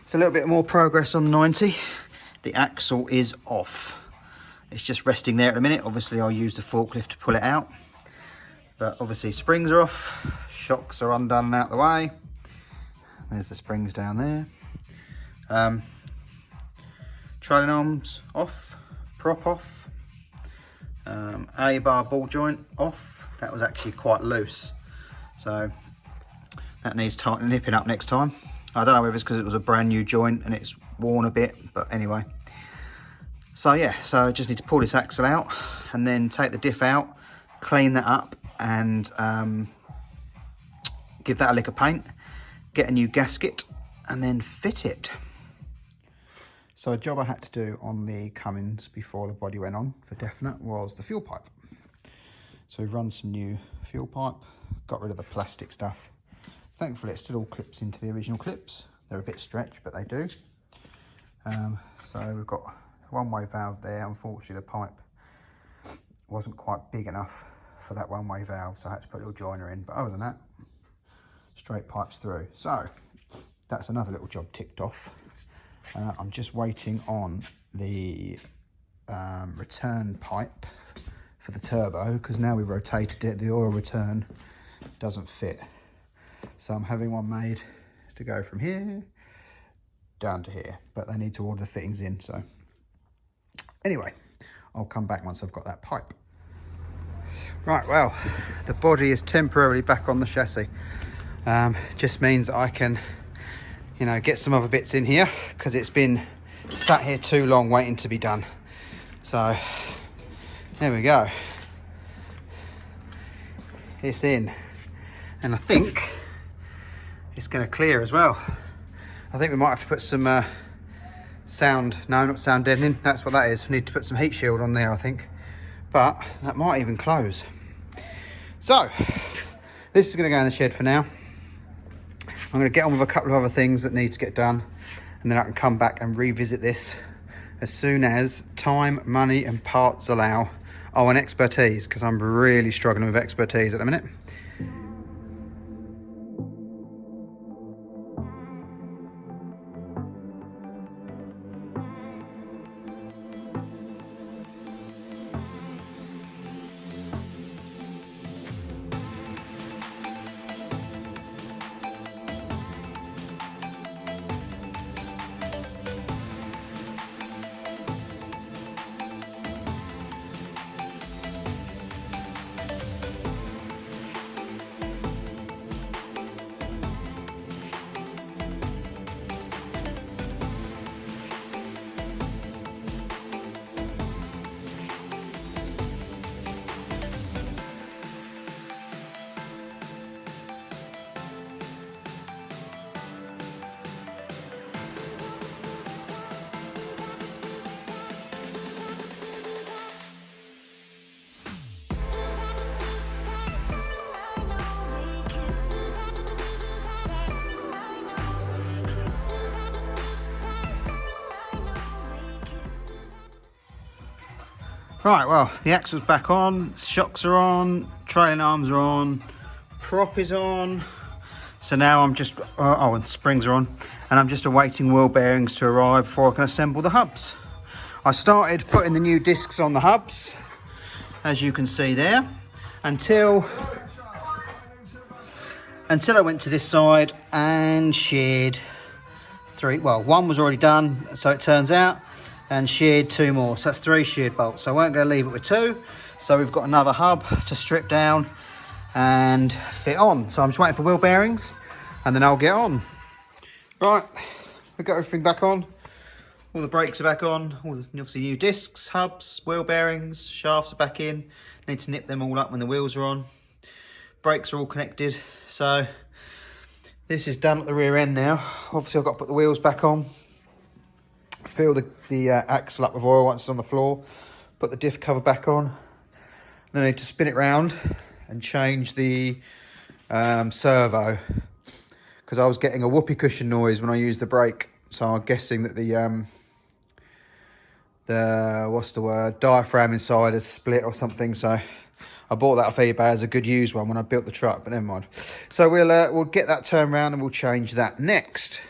It's a little bit more progress on the 90. The axle is off. It's just resting there at the minute. Obviously I'll use the forklift to pull it out. But obviously springs are off, shocks are undone and out the way. There's the springs down there. Trailing arms off, prop off. A-bar ball joint off. That was actually quite loose. So that needs nipping up next time. I don't know whether it's because it was a brand new joint and it's worn a bit, but anyway. So yeah, so I just need to pull this axle out and then take the diff out, clean that up and give that a lick of paint, get a new gasket and then fit it. So a job I had to do on the Cummins before the body went on for definite was the fuel pipe. So we've run some new fuel pipe, got rid of the plastic stuff. Thankfully it still all clips into the original clips. They're a bit stretched, but they do. So we've got a one-way valve there. Unfortunately the pipe wasn't quite big enough for that one-way valve, so I had to put a little joiner in. But other than that, straight pipes through. So that's another little job ticked off. I'm just waiting on the return pipe for the turbo, because now we've rotated it, the oil return doesn't fit. So I'm having one made to go from here down to here, but they need to order the fittings in. So anyway, I'll come back once I've got that pipe. Right, well, the body is temporarily back on the chassis. Just means I can, you know, get some other bits in here because it's been sat here too long waiting to be done. So there we go. It's in, and I think it's going to clear as well. I think we might have to put some sound, no, not sound deadening, that's what that is. We need to put some heat shield on there, I think, but that might even close. So this is going to go in the shed for now. I'm going to get on with a couple of other things that need to get done, and then I can come back and revisit this as soon as time, money and parts allow. Oh, and expertise, because I'm really struggling with expertise at the minute. Right, well, the axle's back on, shocks are on, trailing arms are on, prop is on. So now I'm just, oh, and springs are on, and I'm just awaiting wheel bearings to arrive before I can assemble the hubs. I started putting the new discs on the hubs, as you can see there, until I went to this side and sheared three, well, one was already done, so it turns out, and sheared two more, so that's 3 sheared bolts. So I won't go leave it with 2, so we've got another hub to strip down and fit on. So I'm just waiting for wheel bearings and then I'll get on. Right, we've got everything back on, all the brakes are back on, all the obviously new discs, hubs, wheel bearings, shafts are back in. Need to nip them all up when the wheels are on. Brakes are all connected, so this is done at the rear end now. Obviously I've got to put the wheels back on, fill the axle up with oil once it's on the floor, put the diff cover back on. Then I need to spin it round and change the servo, because I was getting a whoopee cushion noise when I used the brake. So I'm guessing that the what's the word, diaphragm inside has split or something. So I bought that off eBay as a good used one when I built the truck, but never mind. So we'll get that turned around and we'll change that next.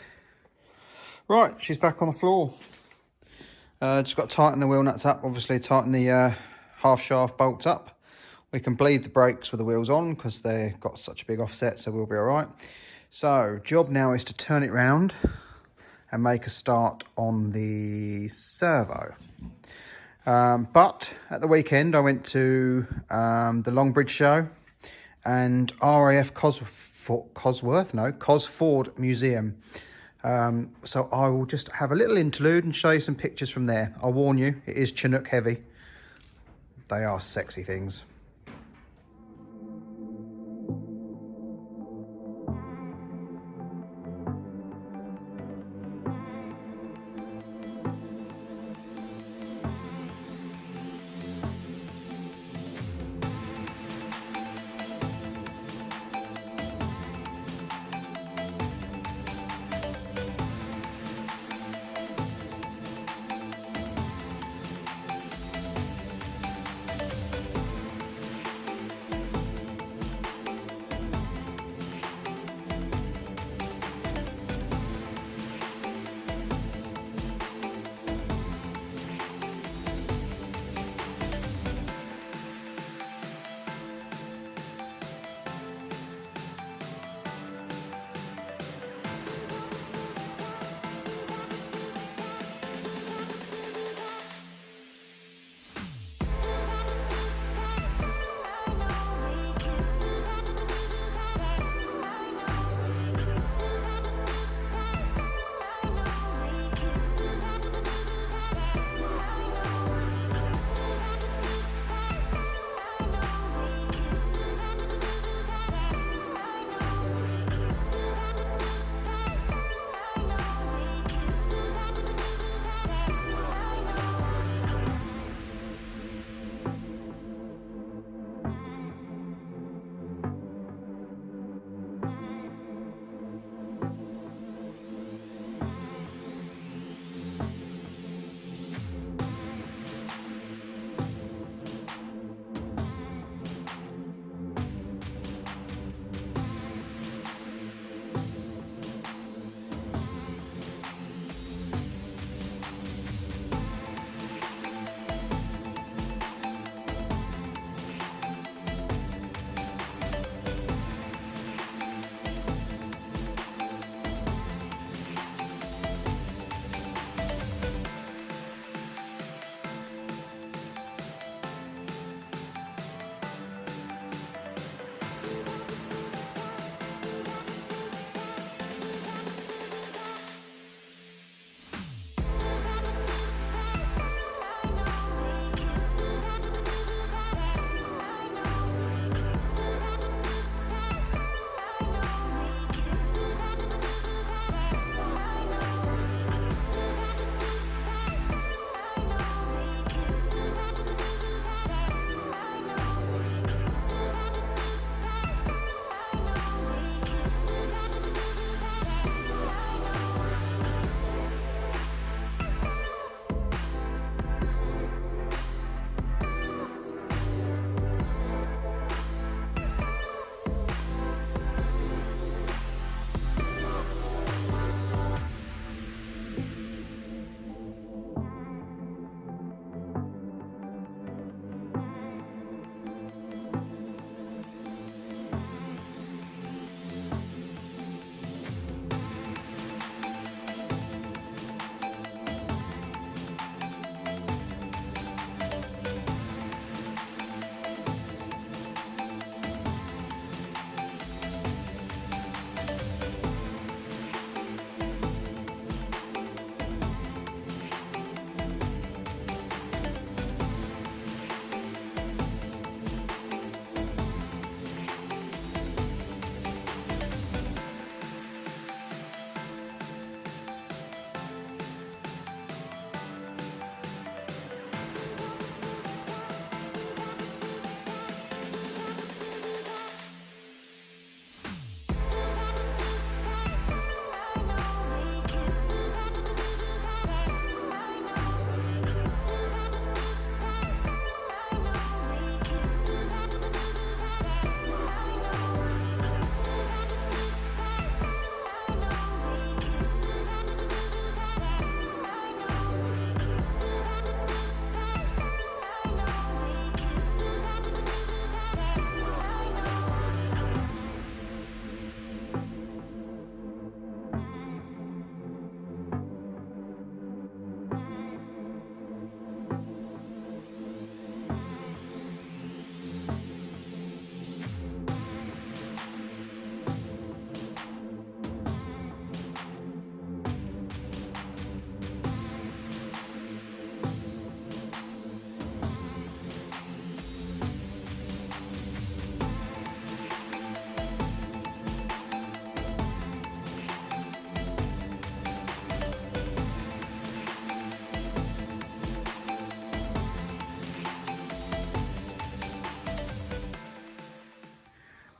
Right, she's back on the floor. Just got to tighten the wheel nuts up, obviously tighten the half shaft bolts up. We can bleed the brakes with the wheels on because they've got such a big offset, so we'll be all right. So, job now is to turn it round and make a start on the servo. But at the weekend, I went to the Longbridge show and RAF Cosford Museum. So I will just have a little interlude and show you some pictures from there. I'll warn you, it is Chinook heavy. They are sexy things.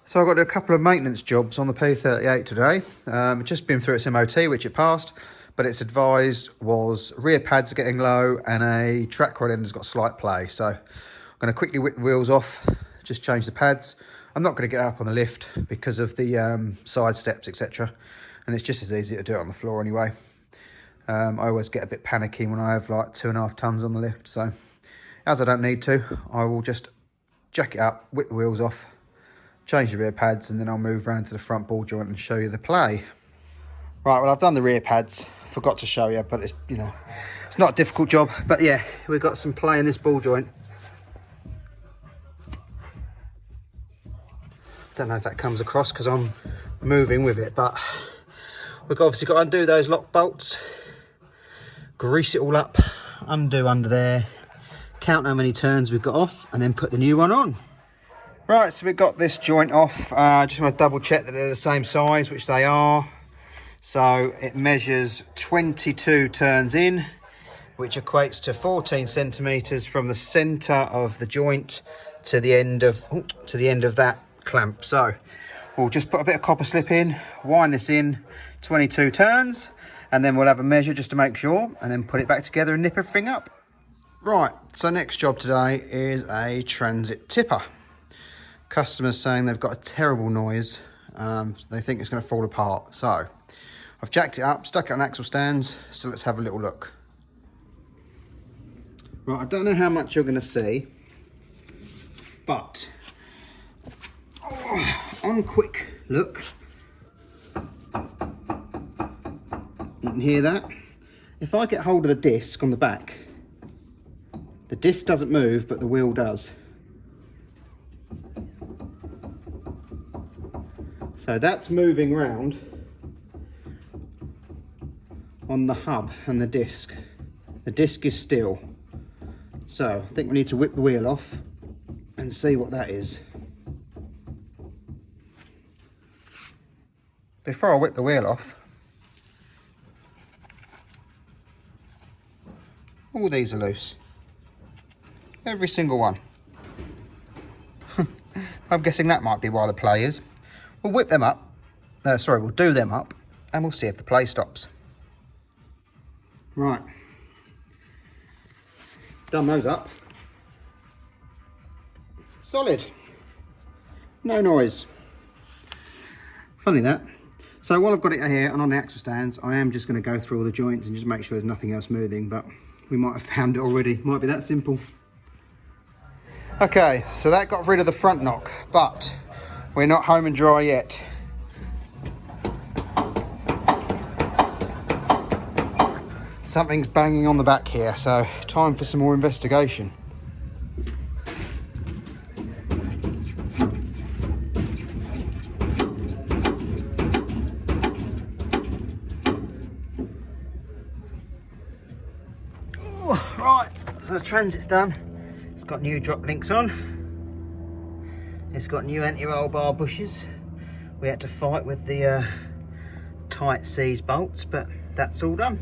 So I've got a couple of maintenance jobs on the P38 today. Just been through its MOT, which it passed, but it's advised was rear pads are getting low and a track rod end has got slight play. So I'm going to quickly whip the wheels off, just change the pads. I'm not going to get up on the lift because of the side steps, etc. And it's just as easy to do it on the floor anyway. I always get a bit panicky when I have like 2.5 tons on the lift. So as I don't need to, I will just jack it up, whip the wheels off, change the rear pads, and then I'll move around to the front ball joint and show you the play. Right, well, I've done the rear pads, forgot to show you, but it's, you know, it's not a difficult job. But yeah, we've got some play in this ball joint. Don't know if that comes across because I'm moving with it, but we've obviously got to undo those lock bolts, grease it all up, undo under there, count how many turns we've got off, and then put the new one on. Right, so we've got this joint off. Just want to double check that they're the same size, which they are. So it measures 22 turns in, which equates to 14 centimetres from the centre of the joint to the end of that clamp. So we'll just put a bit of copper slip in, wind this in, 22 turns, and then we'll have a measure just to make sure, and then put it back together and nip everything up. Right, so next job today is a transit tipper. Customers saying they've got a terrible noise. They think it's going to fall apart. So I've jacked it up, stuck it on axle stands. So let's have a little look. Right, I don't know how much you're going to see, but on quick look, you can hear that. If I get hold of the disc on the back, the disc doesn't move, but the wheel does. So that's moving round on the hub and the disc. The disc is still. So I think we need to whip the wheel off and see what that is. Before I whip the wheel off, all these are loose. Every single one. I'm guessing that might be why the play is. We'll whip them up, we'll do them up, and we'll see if the play stops. Right, done those up. Solid, no noise. Funny that. So while I've got it here and on the axle stands, I am just going to go through all the joints and just make sure there's nothing else moving, but we might have found it already. Might be that simple. Okay, so that got rid of the front knock, but we're not home and dry yet. Something's banging on the back here, so time for some more investigation. Oh, right, so the transit's done. It's got new drop links on. It's got new anti-roll bar bushes. We had to fight with the tight seized bolts, but that's all done.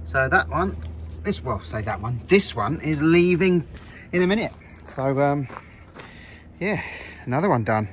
So that one, this one is leaving in a minute. So yeah, another one done.